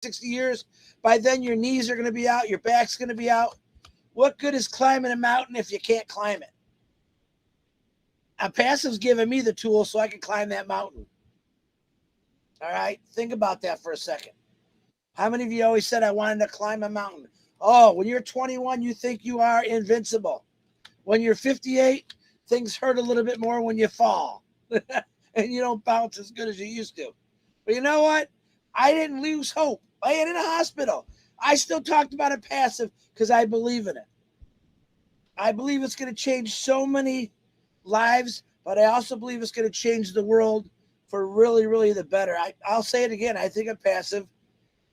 60 years. By then, your knees are going to be out. Your back's going to be out. What good is climbing a mountain if you can't climb it? Passive's giving me the tools so I can climb that mountain. All right? Think about that for a second. How many of you always said I wanted to climb a mountain? Oh, when you're 21, you think you are invincible. When you're 58, things hurt a little bit more when you fall. And you don't bounce as good as you used to. But you know what? I didn't lose hope. I ain't in a hospital. I still talked about it passive because I believe in it. I believe it's going to change so many lives, but I also believe it's going to change the world for really, really the better. I'll say it again. I think a passive,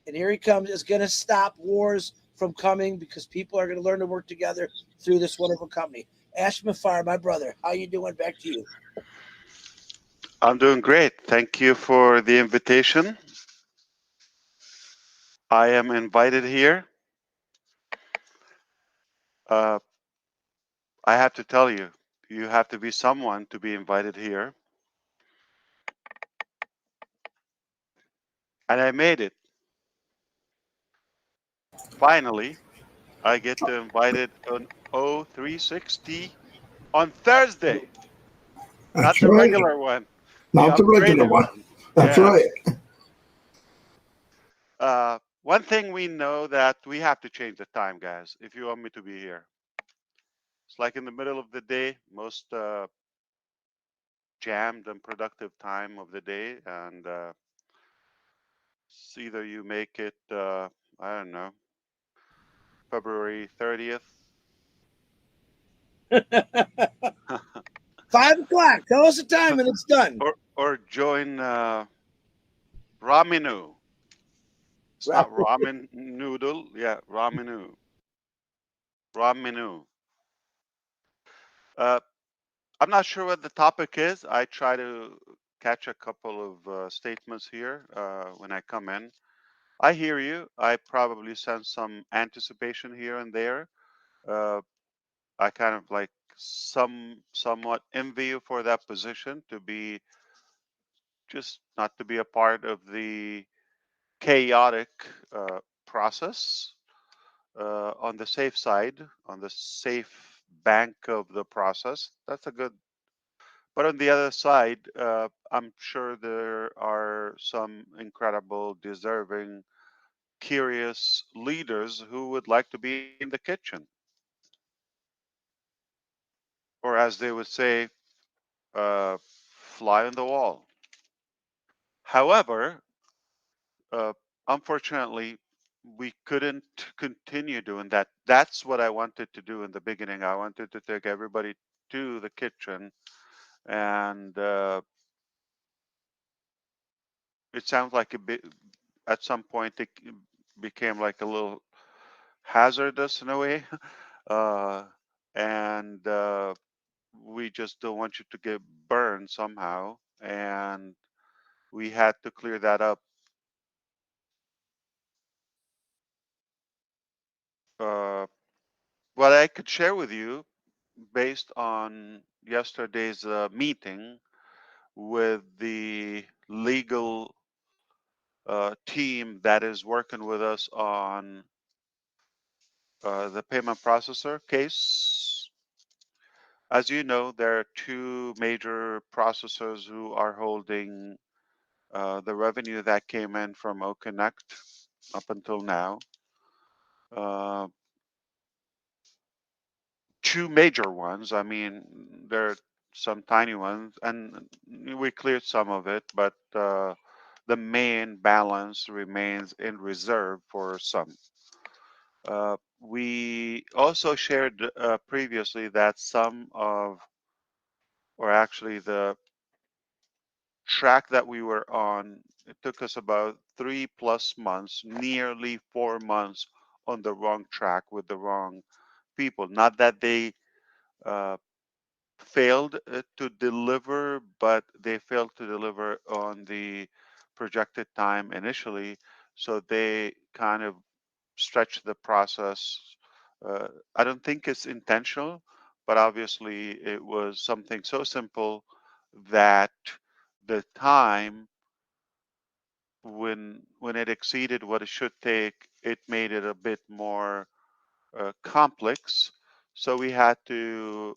and here he comes, is going to stop wars from coming because people are going to learn to work together through this wonderful company. Ash Mafar, my brother, how you doing? Back to you. I'm doing great. Thank you for the invitation. I am invited here. I have to tell you, you have to be someone to be invited here. And I made it. Finally, I get to invited on 0360 on Thursday. Not the regular one. Not the regular one. That's right. One thing we know that we have to change the time, guys, if you want me to be here. It's like in the middle of the day, most jammed and productive time of the day. And it's either you make it, I don't know, February 30th. 5 o'clock. Tell us the time and it's done. Or join Raminu. It's not ramen noodle. Yeah, Raminu. Raminu. I'm not sure what the topic is. I try to catch a couple of statements here when I come in. I hear you. I probably sense some anticipation here and there. I kind of like somewhat envy you for that position, to be just not to be a part of the chaotic process, on the safe side, on the safe bank of the process. That's a good. But on the other side, I'm sure there are some incredible, deserving, curious leaders who would like to be in the kitchen. Or as they would say, fly on the wall. However, unfortunately, we couldn't continue doing that. That's what I wanted to do in the beginning. I wanted to take everybody to the kitchen, and it sounds like at some point it became like a little hazardous in a way, and we just don't want you to get burned somehow, and we had to clear that up. What I could share with you, based on yesterday's meeting with the legal team that is working with us on the payment processor case. As you know, there are two major processors who are holding the revenue that came in from OConnect up until now. Two major ones. I mean, there are some tiny ones, and we cleared some of it, but the main balance remains in reserve for some. We also shared previously that some of, or actually the track that we were on, it took us about 3+ months, nearly 4 months on the wrong track with the wrong people. Not that they failed to deliver, but they failed to deliver on the projected time initially. So they kind of stretched the process. I don't think it's intentional, but obviously it was something so simple that the time when it exceeded what it should take, it made it a bit more complex. So we had to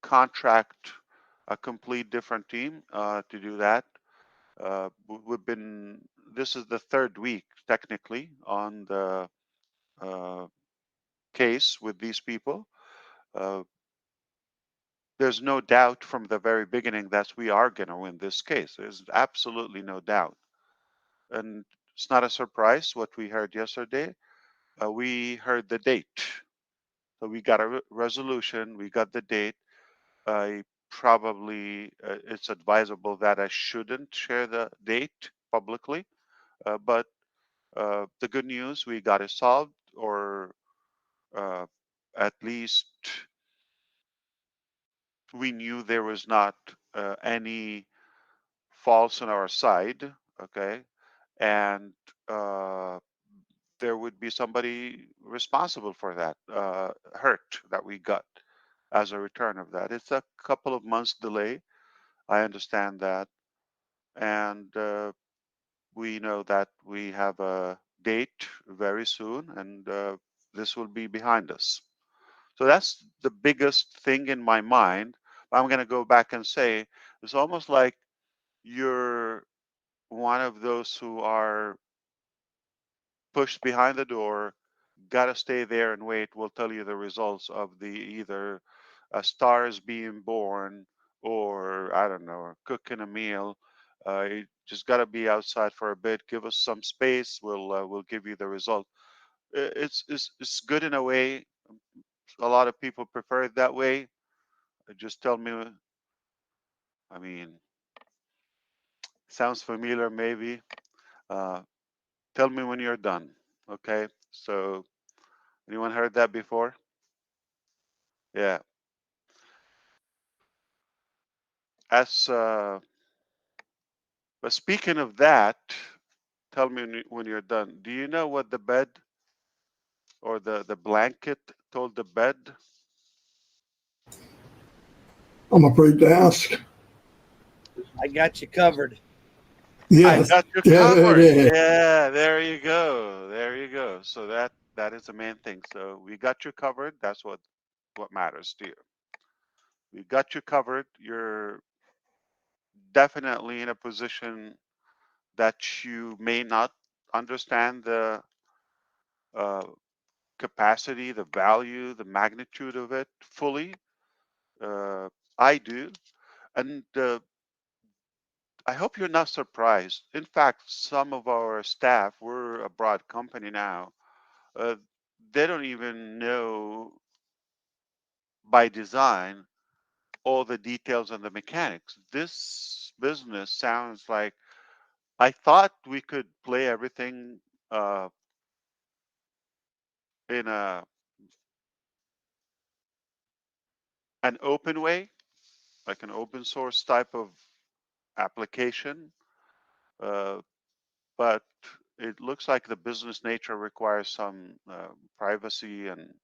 contract a complete different team to do that. We've been, this is the third week technically on the case with these people. Uh, there's no doubt from the very beginning that we are going to win this case. There's absolutely no doubt. And it's not a surprise what we heard yesterday. We heard the date. So we got a resolution, we got the date. I probably, it's advisable that I shouldn't share the date publicly, but the good news, we got it solved, or uh, at least we knew there was not any faults on our side, okay? And there would be somebody responsible for that hurt that we got as a return of that. It's a couple of months delay. I understand that. And we know that we have a date very soon, and this will be behind us. So that's the biggest thing in my mind. I'm going to go back and say it's almost like you're one of those who are pushed behind the door, got to stay there and wait. We'll tell you the results of the either a star is being born or I don't know, cooking a meal. You just got to be outside for a bit. Give us some space. We'll give you the result. It's good in a way. A lot of people prefer it that way. Just tell me. I mean, sounds familiar maybe. Uh, tell me when you're done. Okay. So anyone heard that before? Yeah. As but speaking of that, tell me when you're done. Do you know what the bed or the blanket told the bed? I'm afraid to ask. I got you covered. I Yes. got you Yeah, covered. yeah. Yeah, there you go. There you go. So that is the main thing. So we got you covered. That's what matters to you. We got you covered. You're definitely in a position that you may not understand the uh, capacity, the value, the magnitude of it fully. I do, and I hope you're not surprised. In fact, some of our staff, we're a broad company now, uh, they don't even know by design all the details and the mechanics. This business sounds like I thought we could play everything uh, in an open way, like an open source type of application. Uh, but it looks like the business nature requires some privacy and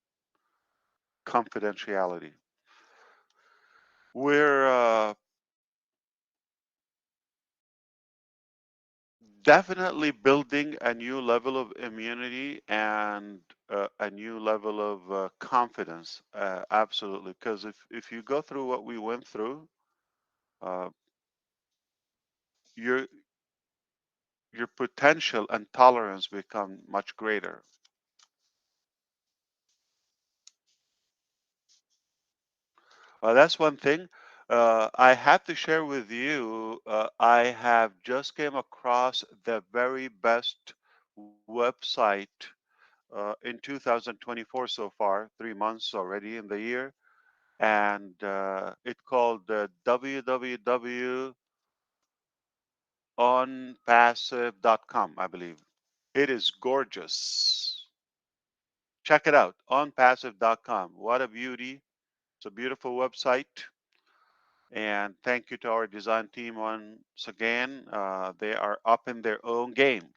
confidentiality. We're definitely building a new level of immunity and a new level of confidence. Absolutely, because if you go through what we went through, uh, your your potential and tolerance become much greater. That's one thing. I have to share with you, I have just came across the very best website in 2024 so far, 3 months already in the year. And it's called www.onpassive.com, I believe. It is gorgeous. Check it out, onpassive.com. What a beauty. It's a beautiful website. And thank you to our design team once again. They are up in their own game.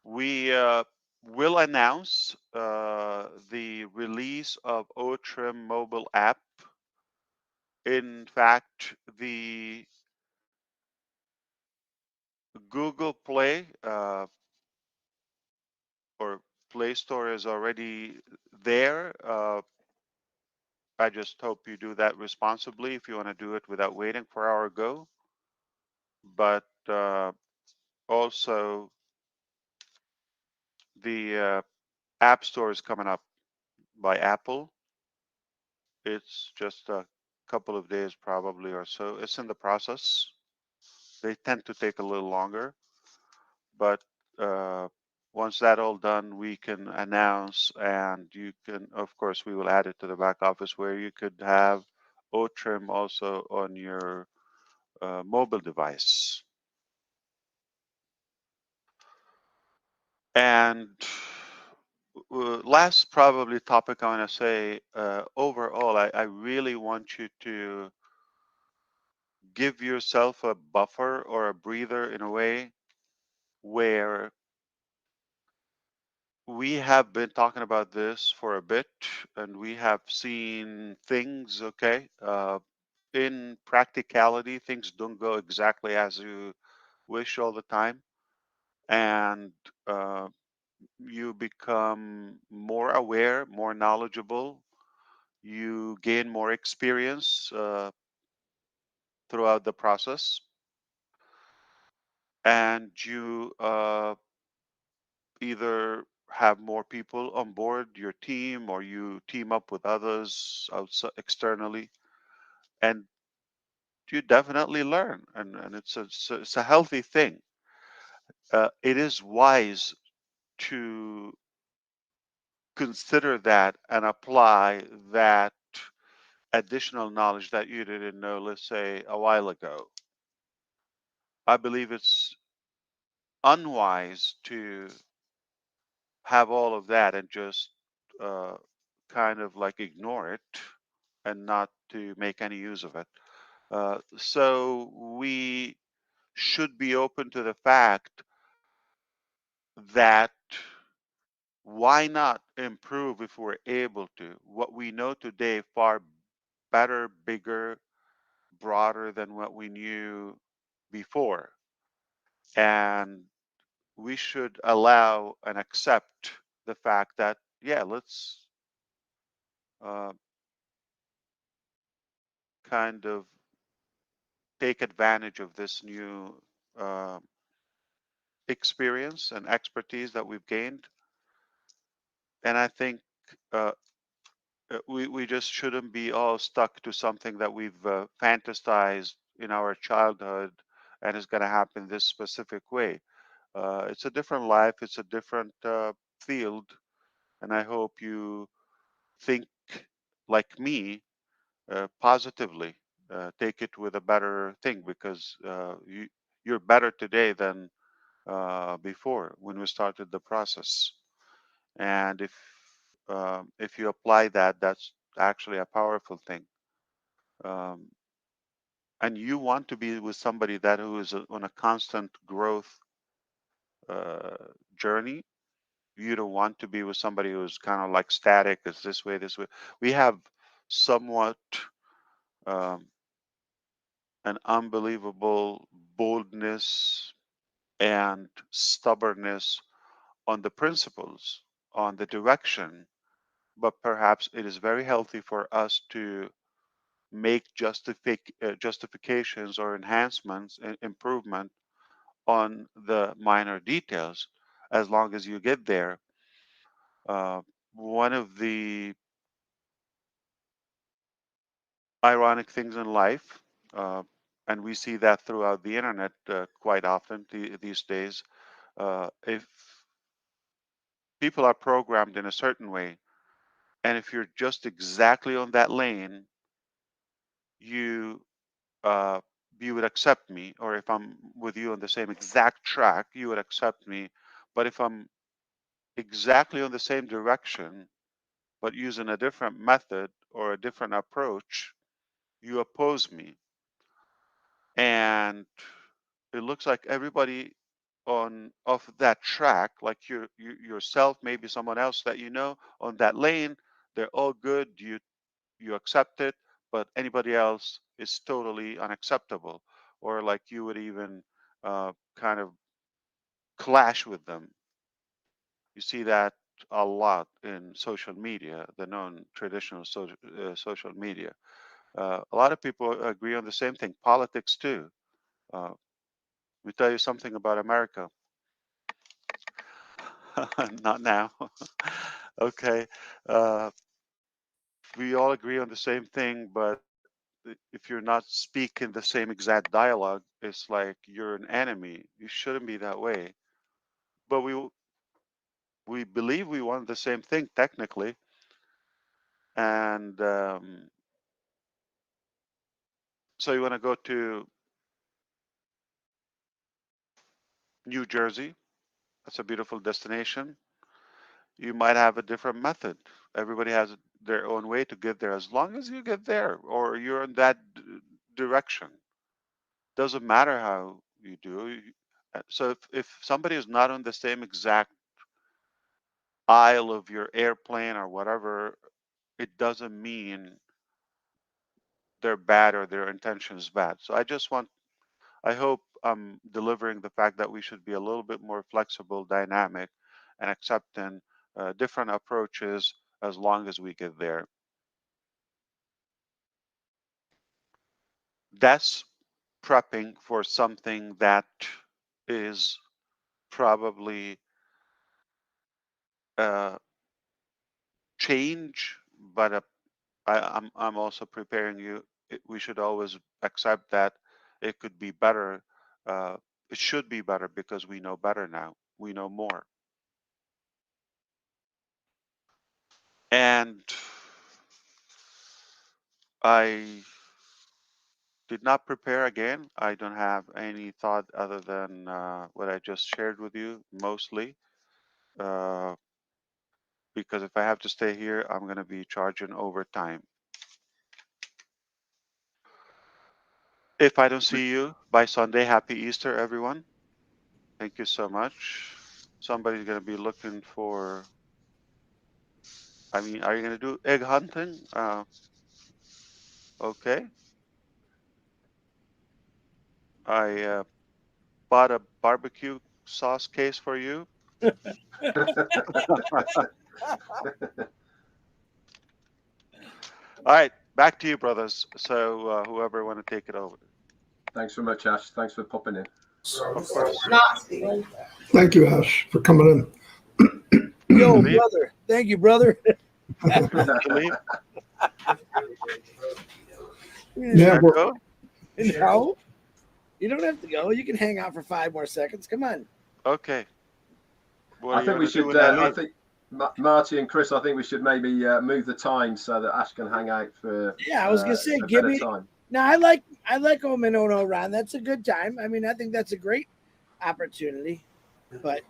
We will announce the release of OTRIM mobile app In fact, the Google Play or Play Store is already there. I just hope you do that responsibly if you want to do it without waiting for our go. But also, the App Store is coming up by Apple. It's just a couple of days probably or so. It's in the process. They tend to take a little longer, but once that all done, we can announce, and you can, of course, we will add it to the back office where you could have OTrim also on your mobile device. And last probably topic I want to say, overall, I really want you to give yourself a buffer or a breather in a way where we have been talking about this for a bit and we have seen things, okay, in practicality, things don't go exactly as you wish all the time. And you become more aware, more knowledgeable, you gain more experience throughout the process, and you either have more people on board your team or you team up with others outside externally, and you definitely learn, and it's a healthy thing. It is wise to consider that and apply that additional knowledge that you didn't know, let's say a while ago. I believe it's unwise to have all of that and just uh, kind of like ignore it and not to make any use of it. So we should be open to the fact that why not improve if we're able to? What we know today far better, bigger, broader than what we knew before. And we should allow and accept the fact that, yeah, let's uh, kind of take advantage of this new uh, experience and expertise that we've gained. And I think uh, we just shouldn't be all stuck to something that we've fantasized in our childhood and is going to happen this specific way. It's a different life, it's a different field, and I hope you think like me positively. Take it with a better thing because you're better today than before when we started the process. And if you apply that, that's actually a powerful thing. Um, and you want to be with somebody that who is on a constant growth uh, journey. You don't want to be with somebody who's kind of like static. It's this way, this way. We have somewhat um, an unbelievable boldness and stubbornness on the principles, on the direction, but perhaps it is very healthy for us to make justifications or enhancements and improvement on the minor details as long as you get there. Uh, One of the ironic things in life, uh, and we see that throughout the internet quite often these days, if people are programmed in a certain way, and if you're just exactly on that lane, you uh, you would accept me, or if I'm with you on the same exact track, you would accept me. But if I'm exactly on the same direction, but using a different method or a different approach, you oppose me. And it looks like everybody on off that track, like you yourself, maybe someone else that you know on that lane, they're all good. You accept it, but anybody else is totally unacceptable, or like you would even kind of clash with them. You see that a lot in social media, the non-traditional social media. A lot of people agree on the same thing. Politics too. Let me tell you something about America. Not now. Okay. Uh, we all agree on the same thing, but if you're not speaking the same exact dialogue, it's like you're an enemy. You shouldn't be that way. But we believe we want the same thing technically, and so you want to go to New Jersey. That's a beautiful destination. You might have a different method. Everybody has their own way to get there. As long as you get there, or you're in that direction, doesn't matter how you do. So if somebody is not on the same exact aisle of your airplane or whatever, it doesn't mean they're bad or their intention is bad. So I hope I'm delivering the fact that we should be a little bit more flexible, dynamic, and accepting different approaches as long as we get there. That's prepping for something that is probably change, but I'm also preparing you. We should always accept that it could be better. It should be better because we know better now. We know more. And I did not prepare again. I don't have any thought other than what I just shared with you, mostly. Uh, because if I have to stay here, I'm going to be charging overtime. If I don't see you by Sunday, happy Easter, everyone. Thank you so much. Somebody's going to be looking for, I mean, are you going to do egg hunting? Okay. I bought a barbecue sauce case for you. All right, back to you, brothers. So whoever want to take it over. Thanks very much, Ash. Thanks for popping in. Of course. Thank you, Ash, for coming in. Yo, Philippe? brother. Thank you, brother. Philippe? Yeah, Should I we're- go? No, you don't have to go. You can hang out for 5 more seconds. Come on. Okay. What I are you think we gonna do should. when I I leave? think Marty and Chris. I think we should maybe move the time so that Ash can hang out for. Yeah, I was gonna say, a give better me. time. No, I like Ominono Ron. That's a good time. I mean, I think that's a great opportunity. But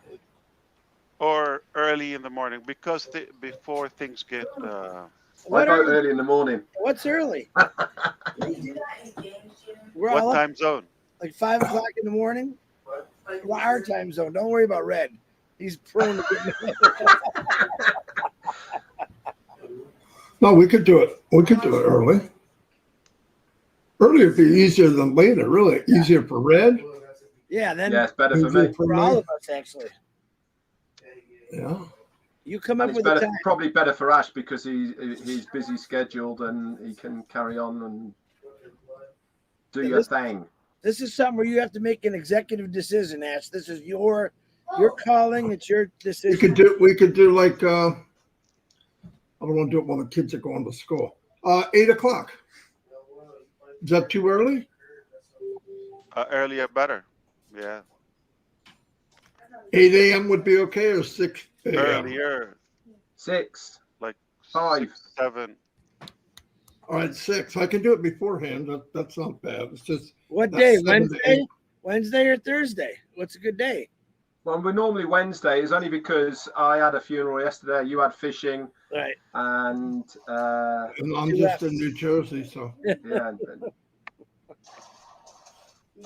Or early in the morning, because before things get. I what vote early? early in the morning. What's early? We're What all up time zone? like 5 o'clock in the morning. Well, our time zone. Don't worry about Red. He's prone to getting. No, we could do it. We could do it early. Early would be easier than later, really. Easier for Red. Yeah, then Yeah, it's better for Easier me. for all of us, actually. Yeah. You come And up it's with a better, time. probably better for Ash because he's busy scheduled and he can carry on and do your thing. This is something where you have to make an executive decision, Ash. This is your calling. It's your decision. We could do like I don't want to do it while the kids are going to school. 8 o'clock. Is that too early? Earlier better. Yeah. 8 a.m. would be okay, or 6 a.m. Earlier. 6, Like 5. 6, 7. All right, 6. I can do it beforehand. That's not bad. It's just What that's day? 7 to Wednesday? 8. Wednesday or Thursday? What's a good day? Well, we're normally Wednesdays only because I had a funeral yesterday. You had fishing, Right. and And I'm just in New Jersey, so yeah.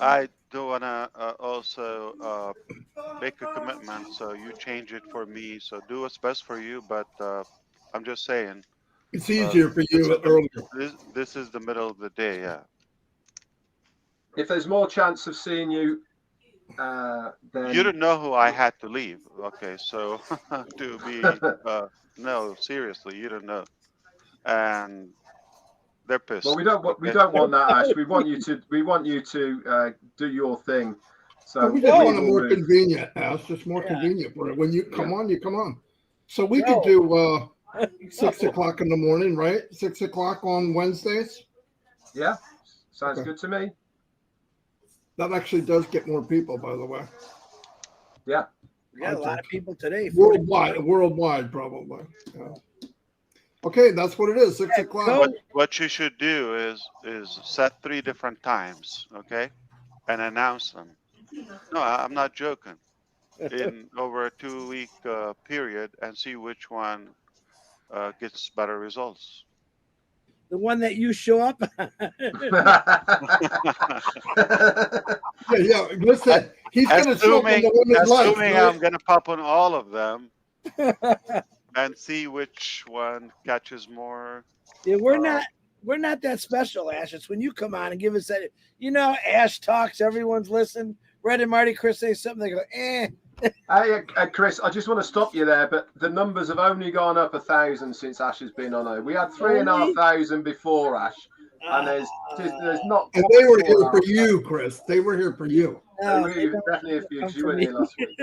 I do want to also make a commitment, so you change it for me. So do what's best for you, but I'm just saying, It's easier for you earlier. This is the middle of the day, yeah. If there's more chance of seeing you, then You didn't know who I had to leave. Okay, so to be no, seriously, you don't know, and they're pissed. Well, we don't want that, Ash. We want you to do your thing. So We just want it will more move. convenient, Ash. Just more convenient for it. When you come on, you come on. So we No. could do 6 o'clock in the morning, right? 6 o'clock on Wednesdays. Yeah, sounds Okay. good to me. That actually does get more people, by the way. Yeah. We got a lot of people today. Worldwide, probably. Yeah. Okay, that's what it is. 6 o'clock. What you should do is set 3 different times, okay, and announce them. No, I'm not joking. In over a 2-week period, and see which one gets better results. The one that you show up. Yeah. Listen, he's going to show up on the women's life. Assuming I'm going to pop on all of them and see which one catches more. Yeah, we're not that special, Ash. It's when you come on and give us that. You know, Ash talks. Everyone's listening. Red and Marty, Chris say something. They go, eh. Hey, Chris, I just want to stop you there, but the numbers have only gone up 1,000 since Ash has been on. We had 3,500 before Ash, and there's not. And they were here for you, Chris. They were here for you. Definitely a few, because you weren't here last week.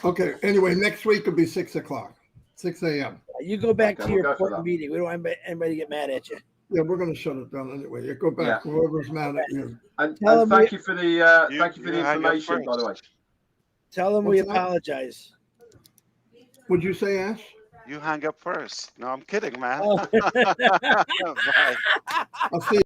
Okay. Anyway, next week will be 6 o'clock, 6 a.m. You go back to your we'll go for important that. meeting. We don't want anybody to get mad at you. Yeah, we're going to shut it down anyway. You go back. Yeah. Whoever's mad at you. And Tell thank you for the You hang up information, by the way. Tell them we What's that? apologize. What'd you say, Ash? You hang up first. No, I'm kidding, man. Oh. Bye. I'll see you.